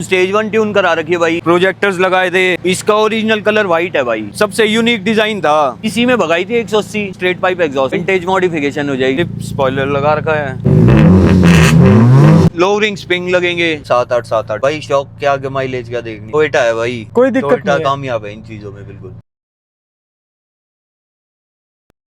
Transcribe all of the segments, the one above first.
Stage 1 tune करा रखी है भाई, प्रोजेक्टर्स लगाए थे। इसका ओरिजिनल कलर व्हाइट है भाई, सबसे यूनिक डिजाइन था। इसी में भगाई थी 180 straight pipe exhaust, vintage modification हो जाएगी। स्पॉइलर लगा रखा है, लो रिंग स्प्रिंग लगेंगे 7-8 भाई। शौक के आगे माइलेज क्या देखनी, टोयोटा है भाई, कोई दिक्कत नहीं है। कामयाब है इन चीजों में बिल्कुल।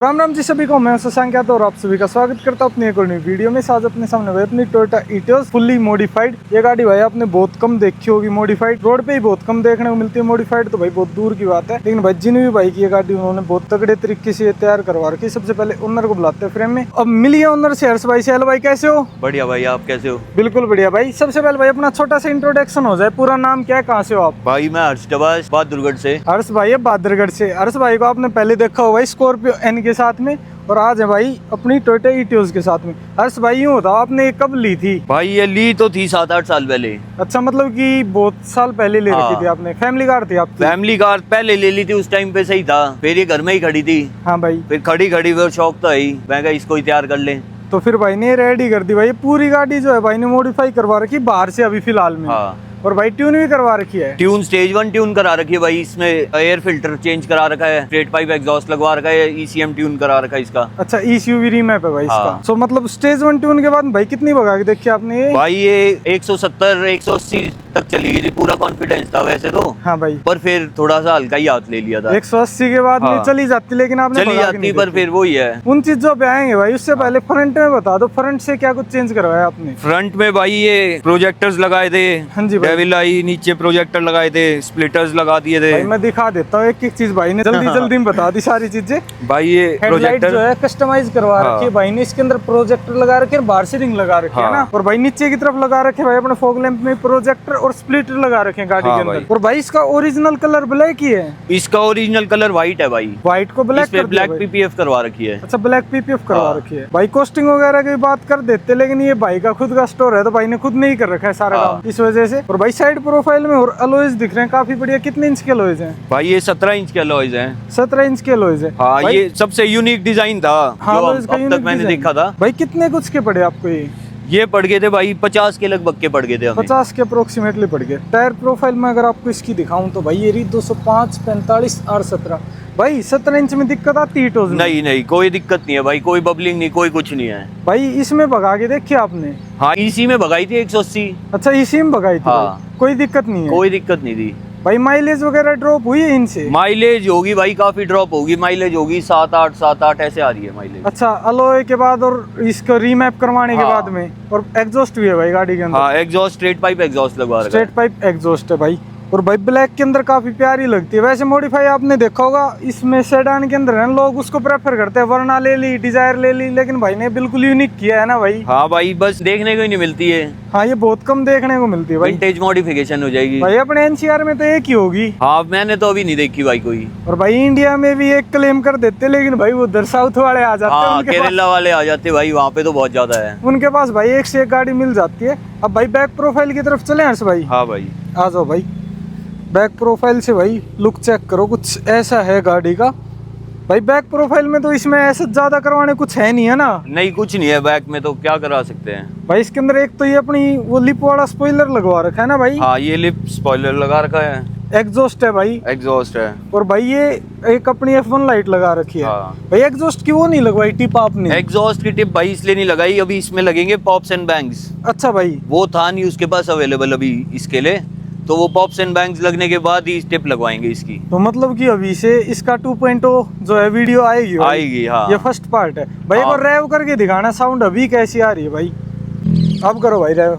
राम राम जी सभी को, मैं शशांक यादव और आप सभी का स्वागत करता हूं अपनी एक और नई वीडियो में। आज अपने सामने भाई अपनी टोयोटा इटियोस फुल्ली मॉडिफाइड। ये गाड़ी भाई आपने बहुत कम देखी होगी मॉडिफाइड, रोड पे ही बहुत कम देखने को मिलती है मॉडिफाइड, तो भाई बहुत दूर की बात है। लेकिन भाई जिन्हें भी भाई की ये गाड़ी उन्होंने बहुत तगड़े तरीके से तैयार करवा रखी। सबसे पहले ओनर को बुलाते हैं फ्रेम में। अब मिलिए ओनर से हर्ष भाई से। हेलो भाई, कैसे हो? बढ़िया भाई, आप कैसे हो? बिल्कुल बढ़िया भाई। सबसे पहले भाई अपना छोटा सा इंट्रोडक्शन हो जाए, पूरा नाम क्या है, कहाँ से हो आप? भाई मैं हर्ष डबास, बहादुरगढ़ से। हर्ष भाई है बहादुरगढ़ से। हर्ष भाई को आपने पहले देखा होगा स्कॉर्पियो एन के साथ में, और आज है भाई अपनी टोयोटा इटियोस के साथ में। हर्ष भाई यूँ बताओ, आपने ये कब ली थी? भाई ये ली तो थी 7-8 साल पहले। अच्छा, मतलब कि बहुत साल पहले ले रखी थी आपने। फैमिली कार थी आपकी? फैमिली कार पहले ले ली थी, उस टाइम पे सही था। फिर ये घर में ही खड़ी थी। हाँ भाई। फिर खड़ी खड़ी वो शौक तो है, मैं कहा इसको ही तैयार कर ले। तो फिर भाई ने रेडी कर दी भाई। पूरी गाड़ी जो है भाई ने मॉडिफाई करवा रखी बाहर से अभी फिलहाल में। हाँ, और भाई ट्यून भी करवा रखी है। ट्यून स्टेज 1 ट्यून करा रखी है भाई। इसमें एयर फिल्टर चेंज करा रखा है, स्ट्रेट पाइप एग्जॉस्ट लगवा रखा है, ईसीएम ट्यून करा रखा है इसका। अच्छा, ईसीयू रीमैप है भाई इसका। हाँ। सो मतलब स्टेज 1 ट्यून के बाद भाई कितनी भगा के देखी आपने ये? भाई ये 170-180 तक चली गई थी, पूरा कॉन्फिडेंस था वैसे तो। हाँ भाई। पर फिर थोड़ा सा हल्का ही हाथ ले लिया था। 180 के बाद में हाँ। चली जाती, लेकिन आपने चली भगा के जाती, नहीं पर देखी। फिर वही है। उन चीजों पे आएंगे भाई, उससे पहले फ्रंट में बता दो, फ्रंट से क्या कुछ चेंज करवाया आपने? फ्रंट में भाई ये प्रोजेक्टर्स लगाए थे। हाँ जी भाई। डेविल आई, नीचे प्रोजेक्टर लगाए थे, स्प्लिटर्स लगा दिए थे। भाई मैं दिखा देता हूँ एक एक चीज, भाई ने जल्दी जल्दी में बता दी सारी चीजें। भाई ये हेडलाइट प्रोजेक्टर जो है कस्टमाइज करवा हाँ। रखी है भाई ने। इसके अंदर प्रोजेक्टर लगा रखे हैं, बाहर से रिंग लगा रखे है हाँ। ना। और भाई नीचे की तरफ लगा रखे हैं भाई अपने फॉग लैंप में प्रोजेक्टर और स्प्लिटर लगा रखे हैं गाड़ी हाँ के अंदर। भाई। और भाई इसका ओरिजिनल कलर ब्लैक ही है। इसका ओरिजिनल कलर व्हाइट है भाई, व्हाइट को ब्लैक कर दिया ब्लैक भाई। पीपीएफ करवा रखी है। अच्छा, ब्लैक पीपीएफ करवा हाँ। रखी है भाई। कॉस्टिंग वगैरह की बात कर देते, लेकिन ये भाई का खुद का स्टोर है तो भाई ने खुद नहीं कर रखा है सारा हाँ। काम, इस वजह से। और भाई साइड प्रोफाइल में और अलॉयज दिख रहे हैं काफी बढ़िया। कितने इंच के अलॉयज हैं भाई ये 17 इंच के अलॉयज हैं। 17 इंच के अलॉयज है। हाँ, भाई- ये सबसे यूनिक डिजाइन था हाँ, जो अलॉयज का अब यूनिक तक मैंने डिजाइन। देखा था। भाई कितने कुछ के पड़े आपको ये पड़ गए थे भाई 50 के लगभग के पड़ गए थे हमें। 50 के अप्रोक्सीमेटली पड़ गए। टायर प्रोफाइल में अगर आपको इसकी दिखाऊं तो भाई ये रही 205, 45 और 17। भाई 17 इंच में दिक्कत आती है इटियोस में? नहीं नहीं, कोई दिक्कत नहीं है भाई, कोई बबलिंग नहीं, कोई कुछ नहीं है भाई इसमें भगा के देखिए आपने? हाँ, इसी में भगाई थी 180। अच्छा, इसी में भगाई थी हाँ। भाई। कोई दिक्कत नहीं है? कोई दिक्कत नहीं थी भाई माइलेज वगैरह ड्रॉप हुई है इनसे? माइलेज होगी भाई, काफी ड्रॉप होगी। माइलेज होगी 7-8 ऐसे आ रही है माइलेज। अच्छा, अलॉय के बाद और इसको रीमैप करवाने के हाँ। बाद में। और एग्जॉस्ट भी है भाई गाड़ी के अंदर? हाँ, एग्जॉस्ट स्ट्रेट पाइप एग्जॉस्ट लगवा रखा है। स्ट्रेट पाइप एग्जॉस्ट है भाई। और भाई ब्लैक के अंदर काफी प्यारी लगती है। वैसे मॉडिफाई आपने देखा होगा इसमें सेडान के अंदर है ना, लोग उसको प्रेफर करते हैं, वरना ले ली, डिजायर ले ली, लेकिन भाई ने बिल्कुल यूनिक किया है ना भाई। हाँ भाई, बस देखने को ही नहीं मिलती है। हाँ, ये बहुत कम देखने को मिलती है भाई। विंटेज मॉडिफिकेशन हो जाएगी भाई अपने एनसीआर में तो एक ही होगी। हाँ, मैंने तो अभी नहीं देखी भाई कोई। और भाई इंडिया में भी एक क्लेम कर देते, लेकिन भाई वो उधर साउथ वाले आ जाते हैं। हाँ, उनके पास, केरला वाले आ जाते भाई, वहाँ पे तो बहुत ज्यादा है। उनके पास भाई एक से एक गाड़ी मिल जाती है। अब भाई बैक प्रोफाइल की तरफ चले हर्ष भाई? हाँ भाई, आ जाओ भाई। बैक प्रोफाइल से भाई लुक चेक करो, कुछ ऐसा है गाड़ी का। भाई बैक प्रोफाइल में तो इसमें ऐसे ज्यादा करवाने कुछ है नहीं, है ना? नहीं कुछ नहीं है बैक में, तो क्या करा सकते हैं भाई इसके अंदर एक तो ये अपनी वो लिप वाला स्पॉइलर लगवा रखा है ना भाई। हाँ, ये लिप स्पॉइलर लगा रखा है, एग्जॉस्ट है भाई। एग्जॉस्ट है। और भाई ये एक अपनी F1 लाइट लगा रखी है। हाँ। भाई एग्जॉस्ट की वो नहीं लगवाई टिप आपने? एग्जॉस्ट की टिप भाई इसलिए नहीं लगाई, अभी इसमें लगेंगे पॉप्स एंड बैंग्स। अच्छा भाई। वो था नहीं उसके पास अवेलेबल अभी इसके लिए, तो वो पॉप्स एंड बैंग्स लगने के बाद ही टिप लगवाएंगे इसकी। तो मतलब कि अभी से इसका 2.0 जो है वीडियो आएगी भाई। आएगी हाँ। ये फर्स्ट पार्ट है भाई। एक हाँ। बार रेव करके दिखाना, साउंड अभी कैसी आ रही है भाई। अब करो भाई रेव।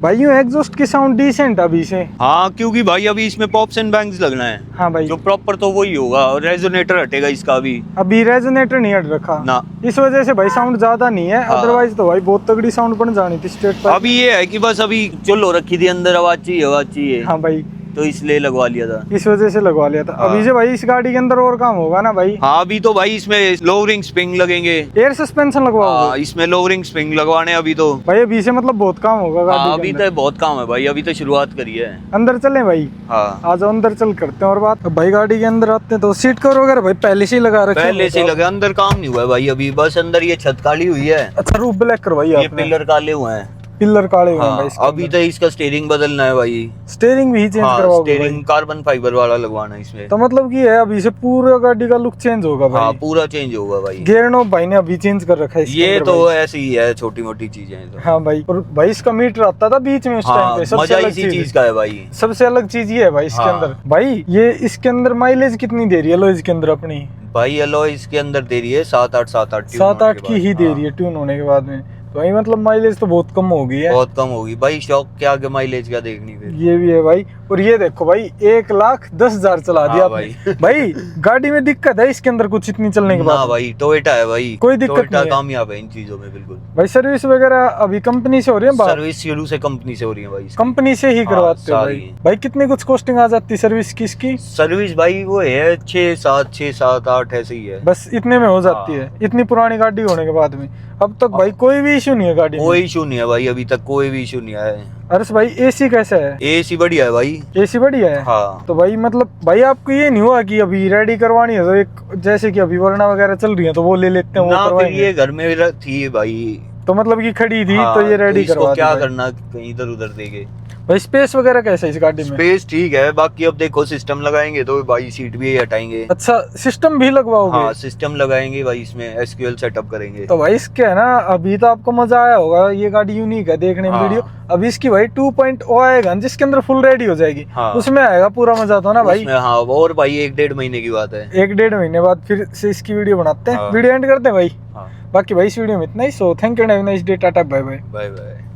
भाई यूँ एग्जॉस्ट की साउंड डिसेंट अभी से। हाँ, क्योंकि भाई अभी इसमें पॉप्स एंड बैंग्स लगना है। हाँ भाई। जो प्रॉपर तो वही होगा, और रेजोनेटर हटेगा इसका अभी रेजोनेटर नहीं हट रखा ना। इस वजह से भाई साउंड ज्यादा नहीं है। हाँ। अदरवाइज तो भाई बहुत तगड़ी साउंड बन जानी थी स्ट्रेट पर। अभी ये है कि बस अभी चुल हो रखी थी अंदर, आवाज चाहिए। हाँ भाई। तो इसलिए लगवा लिया था। इस वजह से लगवा लिया था। अभी से भाई इस गाड़ी के अंदर और काम होगा ना भाई? हाँ अभी तो भाई इसमें लोअरिंग स्प्रिंग लगेंगे, एयर सस्पेंशन लगवाओगे? हाँ इसमें लोअरिंग स्प्रिंग लगवाने अभी तो। भाई अभी से मतलब बहुत काम होगा गाड़ी हाँ के अभी अंदर। तो बहुत काम है भाई, अभी तो शुरुआत करी है। अंदर चले भाई? हाँ आ जाओ अंदर चल करते हैं और बात। अब भाई गाड़ी के अंदर आते हैं तो सीट कवर वगैरह भाई पहले से ही लगा रखे पहले से ही लगे, अंदर काम नहीं हुआ है भाई अभी, बस अंदर ये छत काली हुई है। अच्छा रूफ ब्लैक करवाई ये आपने? पिलर काले हुए हैं। पिलर काले हुए हैं भाई हाँ इसके अभी तो इसका स्टीयरिंग बदलना है भाई। स्टीयरिंग भी चेंज हाँ करवाओगे भाई? स्टीयरिंग कार्बन फाइबर वाला लगवाना है इसमें। तो मतलब कि है अभी से पूरा गाड़ी का लुक चेंज होगा भाई? हाँ पूरा चेंज होगा भाई। गियर नॉब भाई ने अभी चेंज कर रखा है इसके ये अंदर तो भाई। ऐसी ही है, छोटी मोटी चीजें हैं तो। हाँ भाई, और भाई इसका मीटर आता था बीच में उस टाइम हाँ पे, सबसे मजा अलग इसी चीज का है भाई। सबसे अलग चीज ये है भाई इसके हाँ। अंदर। भाई ये इसके अंदर माइलेज कितनी दे रही है एलॉयज के अंदर अपनी? भाई एलॉय इसके अंदर दे रही है 7-8 7-8 की ही दे रही है ट्यून होने के बाद में। तो भाई मतलब माइलेज तो बहुत कम हो गई है। बहुत कम होगी भाई, शौक के आगे माइलेज क्या देखनी फिर। ये भी है भाई। और ये देखो भाई 1,10,000 चला दिया हाँ आपने। भाई गाड़ी में दिक्कत है इसके अंदर कुछ इतनी चलने के ना बाद? भाई टोयोटा है भाई, कोई दिक्कत टोयोटा नहीं है। कामयाब है इन चीजों में बिल्कुल। भाई सर्विस वगैरह अभी कंपनी से हो रही है? सर्विस शुरू से कंपनी से हो रही है भाई। कंपनी से ही करवाते हो सारी। भाई? भाई कितनी कुछ कॉस्टिंग आ जाती है सर्विस की इसकी? सर्विस भाई वो है 6-7 ऐसे ही है, बस इतने में हो जाती है इतनी पुरानी गाड़ी होने के बाद में? अब तक भाई कोई भी इशू नहीं है गाड़ी में? कोई इशू नहीं है भाई, अभी तक कोई भी इशू नहीं आया है। अरे भाई एसी कैसा है? एसी बढ़िया है भाई। एसी बढ़िया है? हाँ तो भाई मतलब भाई आपको ये नहीं हुआ कि अभी रेडी करवानी है तो एक जैसे कि अभी वरना वगैरह चल रही है तो वो ले लेते हैं वो ना, फिर करवाएंगे? ये घर में थी भाई, तो मतलब कि खड़ी थी हाँ, तो ये रेडी इसको करवा दी क्या भाई। करना कहीं इधर उधर देके। भाई स्पेस वगैरह कैसा है इस गाड़ी में? स्पेस ठीक है, बाकी अब देखो सिस्टम लगाएंगे तो भाई सीट भी हटाएंगे। अच्छा सिस्टम भी लगवाओगे? हाँ सिस्टम लगाएंगे भाई, इसमें एसक्यूएल सेटअप करेंगे। तो भाई इसके है ना अभी तो आपको मजा आया होगा, ये गाड़ी यूनिक है देखने में हाँ। वीडियो। अभी इसकी भाई 2.0 आएगा जिसके अंदर फुल रेडी हो जाएगी। हाँ। उसमें आएगा पूरा मजा तो ना भाई? उसमें हाँ, और भाई 1-1.5 महीने की बात है। 1-1.5 महीने बाद फिर से इसकी वीडियो बनाते हैं। हाँ। वीडियो एंड करते हैं भाई। हाँ बाकी भाई इस वीडियो में इतना ही। So thank you, nice day, tata, bye bye. Bye bye.